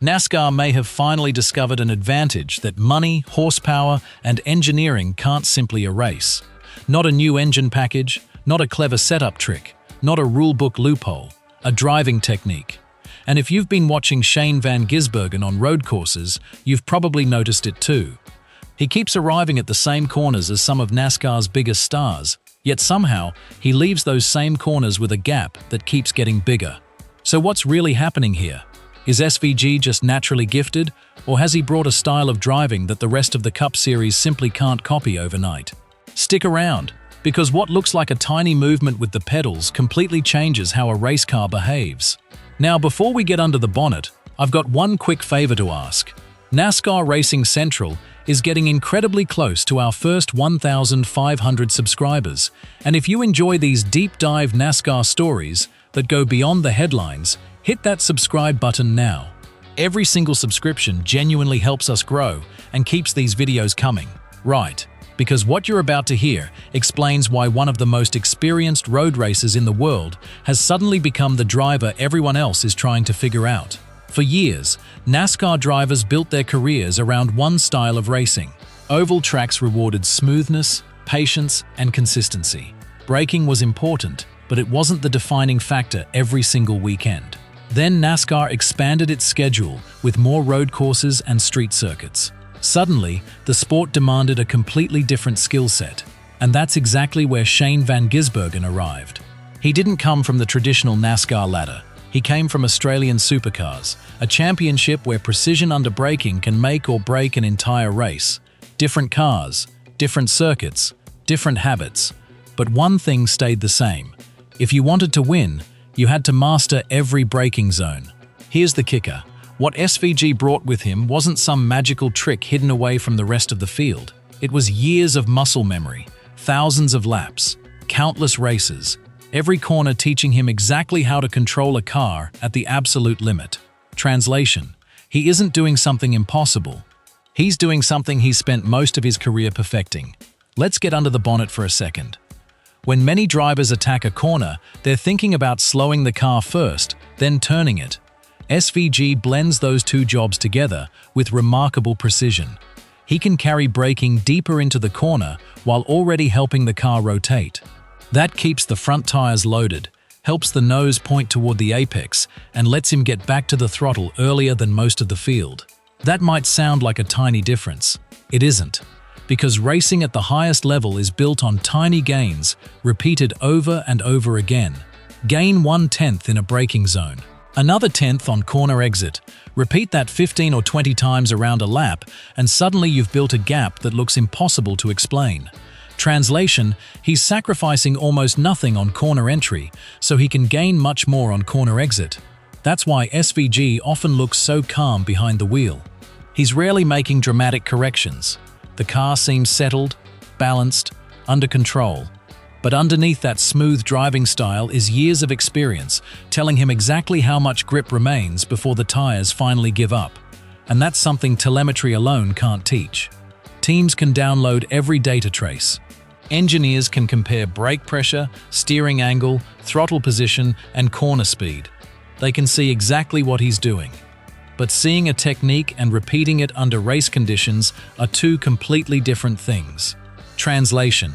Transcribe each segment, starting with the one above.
NASCAR may have finally discovered an advantage that money, horsepower, and engineering can't simply erase. Not a new engine package, not a clever setup trick, not a rulebook loophole, a driving technique. And if you've been watching Shane Van Gisbergen on road courses, you've probably noticed it too. He keeps arriving at the same corners as some of NASCAR's biggest stars, yet somehow he leaves those same corners with a gap that keeps getting bigger. So what's really happening here? Is SVG just naturally gifted, or has he brought a style of driving that the rest of the Cup Series simply can't copy overnight? Stick around, because what looks like a tiny movement with the pedals completely changes how a race car behaves. Now, before we get under the bonnet, I've got one quick favor to ask. NASCAR Racing Central is getting incredibly close to our first 1,500 subscribers, and if you enjoy these deep dive NASCAR stories that go beyond the headlines, hit that subscribe button now. Every single subscription genuinely helps us grow and keeps these videos coming. Right, because what you're about to hear explains why one of the most experienced road racers in the world has suddenly become the driver everyone else is trying to figure out. For years, NASCAR drivers built their careers around one style of racing. Oval tracks rewarded smoothness, patience, and consistency. Braking was important, but it wasn't the defining factor every single weekend. Then NASCAR expanded its schedule with more road courses and street circuits. Suddenly, the sport demanded a completely different skill set, and that's exactly where Shane Van Gisbergen arrived. He didn't come from the traditional NASCAR ladder. He came from Australian Supercars, a championship where precision under braking can make or break an entire race. Different cars, different circuits, different habits. But one thing stayed the same. If you wanted to win, you had to master every braking zone. Here's the kicker. What SVG brought with him wasn't some magical trick hidden away from the rest of the field. It was years of muscle memory, thousands of laps, countless races, every corner teaching him exactly how to control a car at the absolute limit. Translation: he isn't doing something impossible. He's doing something he's spent most of his career perfecting. Let's get under the bonnet for a second. When many drivers attack a corner, they're thinking about slowing the car first, then turning it. SVG blends those two jobs together with remarkable precision. He can carry braking deeper into the corner while already helping the car rotate. That keeps the front tires loaded, helps the nose point toward the apex, and lets him get back to the throttle earlier than most of the field. That might sound like a tiny difference. It isn't, because racing at the highest level is built on tiny gains, repeated over and over again. Gain 1/10 in a braking zone, another 10th on corner exit. Repeat that 15 or 20 times around a lap, and suddenly you've built a gap that looks impossible to explain. Translation: he's sacrificing almost nothing on corner entry, so he can gain much more on corner exit. That's why SVG often looks so calm behind the wheel. He's rarely making dramatic corrections. The car seems settled, balanced, under control. But underneath that smooth driving style is years of experience, telling him exactly how much grip remains before the tires finally give up. And that's something telemetry alone can't teach. Teams can download every data trace. Engineers can compare brake pressure, steering angle, throttle position, and corner speed. They can see exactly what he's doing. But seeing a technique and repeating it under race conditions are two completely different things. Translation: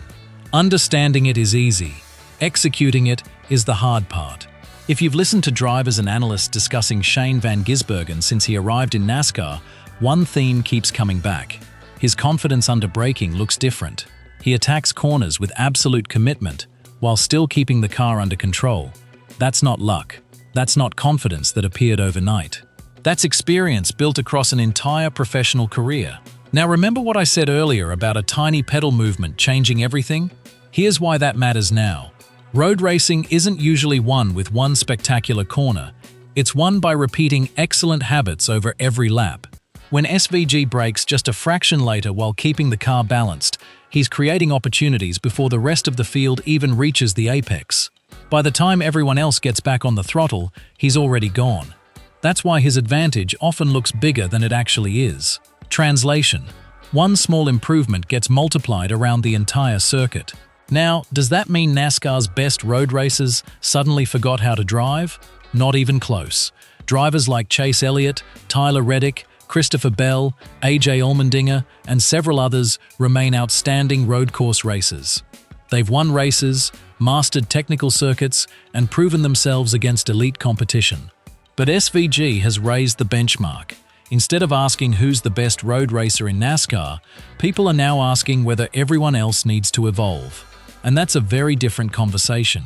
understanding it is easy. Executing it is the hard part. If you've listened to drivers and analysts discussing Shane Van Gisbergen since he arrived in NASCAR, one theme keeps coming back. His confidence under braking looks different. He attacks corners with absolute commitment, while still keeping the car under control. That's not luck. That's not confidence that appeared overnight. That's experience built across an entire professional career. Now remember what I said earlier about a tiny pedal movement changing everything? Here's why that matters now. Road racing isn't usually won with one spectacular corner. It's won by repeating excellent habits over every lap. When SVG brakes just a fraction later while keeping the car balanced, he's creating opportunities before the rest of the field even reaches the apex. By the time everyone else gets back on the throttle, he's already gone. That's why his advantage often looks bigger than it actually is. Translation: one small improvement gets multiplied around the entire circuit. Now, does that mean NASCAR's best road racers suddenly forgot how to drive? Not even close. Drivers like Chase Elliott, Tyler Reddick, Christopher Bell, AJ Allmendinger, and several others remain outstanding road course racers. They've won races, mastered technical circuits, and proven themselves against elite competition. But SVG has raised the benchmark. Instead of asking who's the best road racer in NASCAR, people are now asking whether everyone else needs to evolve. And that's a very different conversation.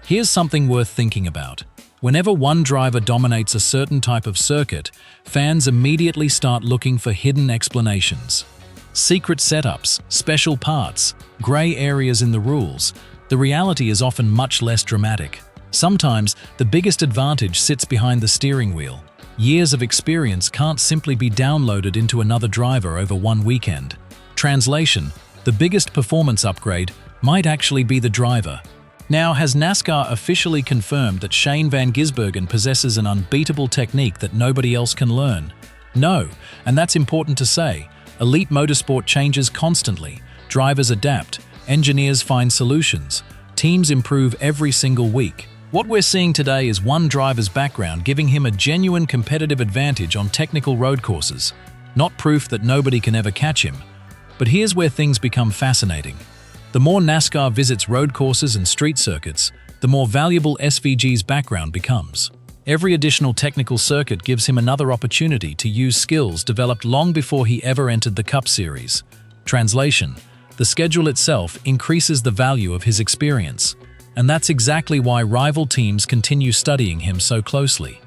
Here's something worth thinking about. Whenever one driver dominates a certain type of circuit, fans immediately start looking for hidden explanations. Secret setups, special parts, gray areas in the rules. The reality is often much less dramatic. Sometimes, the biggest advantage sits behind the steering wheel. Years of experience can't simply be downloaded into another driver over one weekend. Translation: the biggest performance upgrade might actually be the driver. Now, has NASCAR officially confirmed that Shane Van Gisbergen possesses an unbeatable technique that nobody else can learn? No, and that's important to say. Elite motorsport changes constantly. Drivers adapt, engineers find solutions, teams improve every single week. What we're seeing today is one driver's background giving him a genuine competitive advantage on technical road courses. Not proof that nobody can ever catch him. But here's where things become fascinating. The more NASCAR visits road courses and street circuits, the more valuable SVG's background becomes. Every additional technical circuit gives him another opportunity to use skills developed long before he ever entered the Cup Series. Translation: the schedule itself increases the value of his experience. And that's exactly why rival teams continue studying him so closely.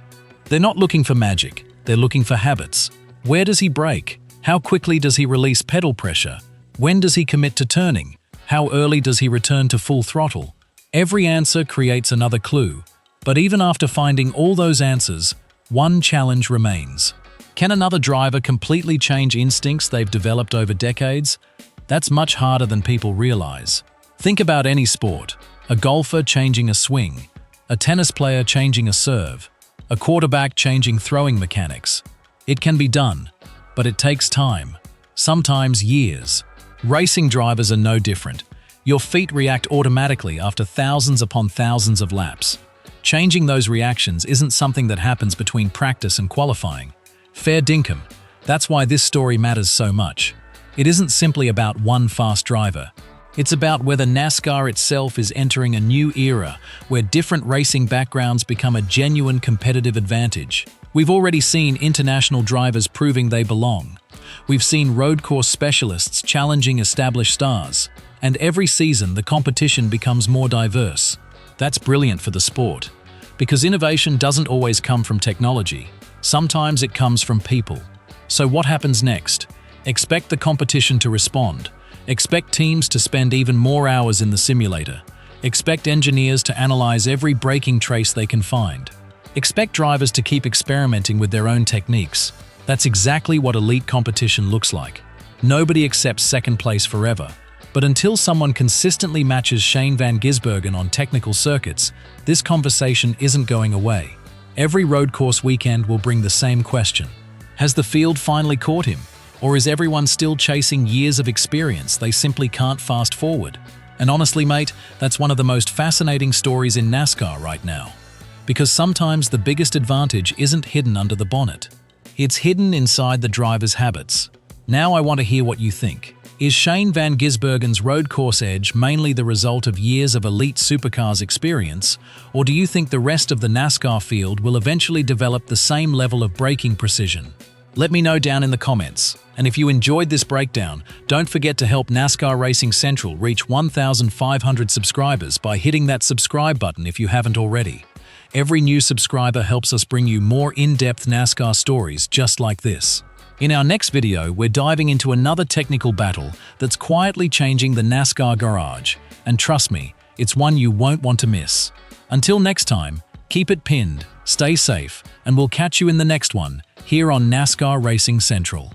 They're not looking for magic, they're looking for habits. Where does he brake? How quickly does he release pedal pressure? When does he commit to turning? How early does he return to full throttle? Every answer creates another clue. But even after finding all those answers, one challenge remains. Can another driver completely change instincts they've developed over decades? That's much harder than people realize. Think about any sport. A golfer changing a swing, a tennis player changing a serve, a quarterback changing throwing mechanics. It can be done, but it takes time, sometimes years. Racing drivers are no different. Your feet react automatically after thousands upon thousands of laps. Changing those reactions isn't something that happens between practice and qualifying. Fair dinkum. That's why this story matters so much. It isn't simply about one fast driver. It's about whether NASCAR itself is entering a new era where different racing backgrounds become a genuine competitive advantage. We've already seen international drivers proving they belong. We've seen road course specialists challenging established stars. And every season, the competition becomes more diverse. That's brilliant for the sport. Because innovation doesn't always come from technology. Sometimes it comes from people. So what happens next? Expect the competition to respond. Expect teams to spend even more hours in the simulator. Expect engineers to analyze every braking trace they can find. Expect drivers to keep experimenting with their own techniques. That's exactly what elite competition looks like. Nobody accepts second place forever. But until someone consistently matches Shane Van Gisbergen on technical circuits, this conversation isn't going away. Every road course weekend will bring the same question. Has the field finally caught him? Or is everyone still chasing years of experience they simply can't fast forward? And honestly, mate, that's one of the most fascinating stories in NASCAR right now. Because sometimes the biggest advantage isn't hidden under the bonnet. It's hidden inside the driver's habits. Now I want to hear what you think. Is Shane Van Gisbergen's road course edge mainly the result of years of elite supercars experience, or do you think the rest of the NASCAR field will eventually develop the same level of braking precision? Let me know down in the comments. And if you enjoyed this breakdown, don't forget to help NASCAR Racing Central reach 1,500 subscribers by hitting that subscribe button if you haven't already. Every new subscriber helps us bring you more in-depth NASCAR stories just like this. In our next video, we're diving into another technical battle that's quietly changing the NASCAR garage. And trust me, it's one you won't want to miss. Until next time, keep it pinned, stay safe, and we'll catch you in the next one, here on NASCAR Racing Central.